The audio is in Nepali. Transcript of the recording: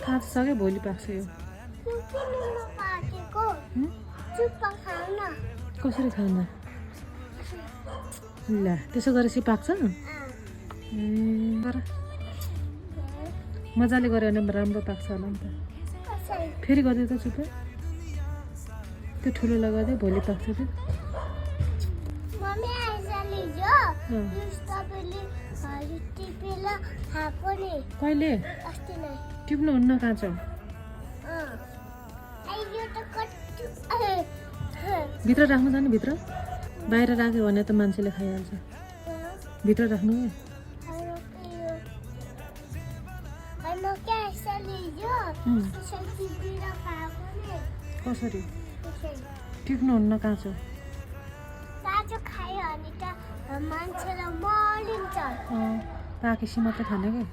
काँचिसक्यो भोलि पाक्छ यो कसरी खान ल त्यसो गरेपछि पाक्छ ए गर मजाले गऱ्यो भने राम्रो पाक्छ होला नि त फेरि गरिदियो त चुप त्यो ठुलो लगाइदियो भोलि पाक्छ त्यो कहिले टिप्नुहुन्न काँचो भित्र राख्नु जानु भित्र बाहिर राख्यो भने त मान्छेले खाइहाल्छ भित्र राख्नु कसरी टिप्नुहुन्न काँचो पाकेपछि मात्रै खाने क्या